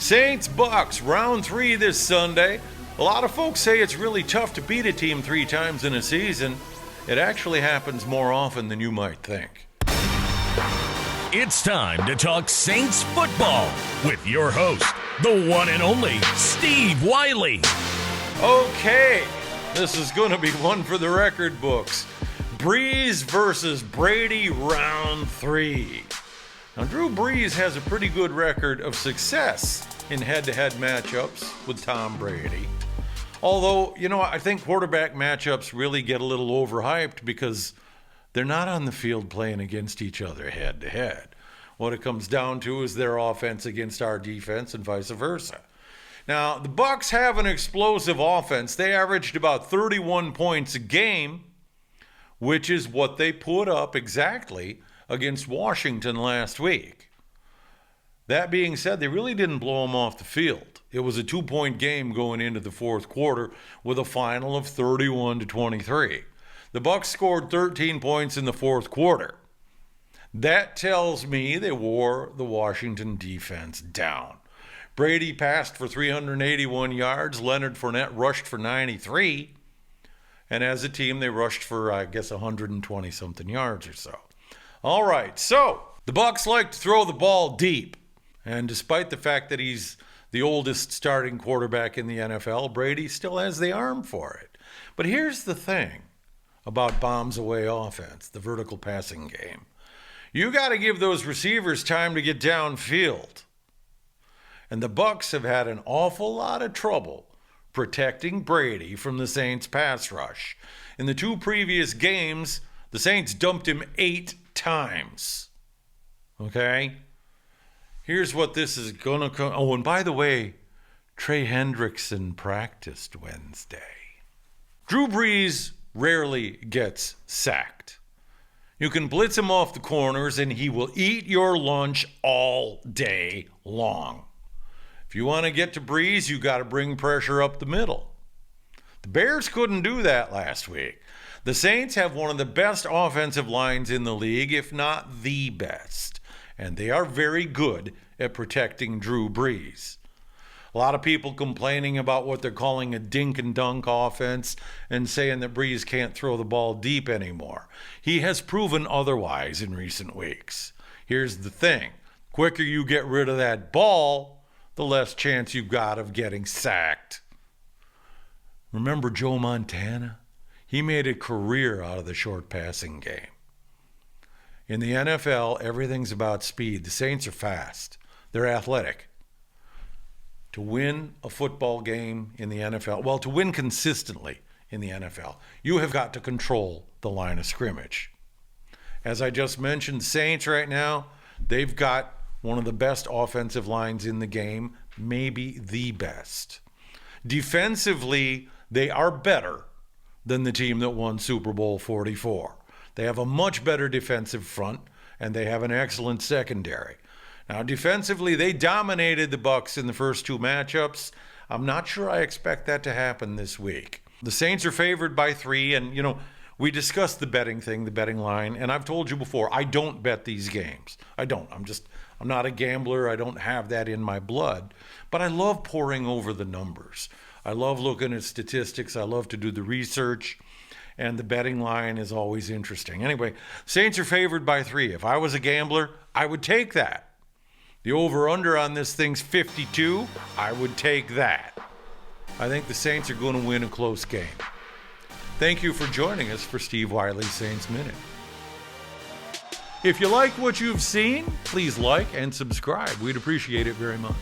Saints Bucks, round 3 this Sunday. A lot of folks say it's really tough to beat a team 3 times in a season. It actually happens more often than you might think. It's time to talk Saints football with your host, the one and only Steve Wiley. Okay, this is going to be one for the record books. Brees versus Brady, round 3. Now, Drew Brees has a pretty good record of success in head-to-head matchups with Tom Brady. Although, I think quarterback matchups really get a little overhyped because they're not on the field playing against each other head-to-head. What it comes down to is their offense against our defense and vice versa. Now, the Bucs have an explosive offense. They averaged about 31 points a game, which is what they put up exactly against Washington last week. That being said, they really didn't blow them off the field. It was a 2-point game going into the fourth quarter with a final of 31-23. The Bucs scored 13 points in the fourth quarter. That tells me they wore the Washington defense down. Brady passed for 381 yards. Leonard Fournette rushed for 93. And as a team, they rushed for, 120-something yards or so. All right, so the Bucs like to throw the ball deep. And despite the fact that he's the oldest starting quarterback in the NFL, Brady still has the arm for it. But here's the thing about bombs away offense, the vertical passing game. You got to give those receivers time to get downfield. And the Bucs have had an awful lot of trouble protecting Brady from the Saints' pass rush. In the 2 previous games, the Saints dumped him 8 times. Okay? Here's what this is going to come. Oh, and by the way, Trey Hendrickson practiced Wednesday. Drew Brees rarely gets sacked. You can blitz him off the corners and he will eat your lunch all day long. If you want to get to Brees, you got to bring pressure up the middle. The Bears couldn't do that last week. The Saints have one of the best offensive lines in the league, if not the best. And they are very good at protecting Drew Brees. A lot of people complaining about what they're calling a dink and dunk offense and saying that Brees can't throw the ball deep anymore. He has proven otherwise in recent weeks. Here's the thing. The quicker you get rid of that ball, the less chance you've got of getting sacked. Remember Joe Montana? He made a career out of the short passing game. In the NFL, everything's about speed. The Saints are fast. They're athletic. To win a football game in the NFL, to win consistently in the NFL, you have got to control the line of scrimmage. As I just mentioned, Saints right now, they've got one of the best offensive lines in the game, maybe the best. Defensively, they are better than the team that won Super Bowl 44. They have a much better defensive front, and they have an excellent secondary. Now, defensively, they dominated the Bucs in the first 2 matchups. I'm not sure I expect that to happen this week. The Saints are favored by 3, and, we discussed the betting thing, the betting line, and I've told you before, I don't bet these games. I don't. I'm not a gambler. I don't have that in my blood. But I love poring over the numbers. I love looking at statistics. I love to do the research. And the betting line is always interesting. Anyway, Saints are favored by 3. If I was a gambler, I would take that. The over-under on this thing's 52. I would take that. I think the Saints are going to win a close game. Thank you for joining us for Steve Wiley's Saints Minute. If you like what you've seen, please like and subscribe. We'd appreciate it very much.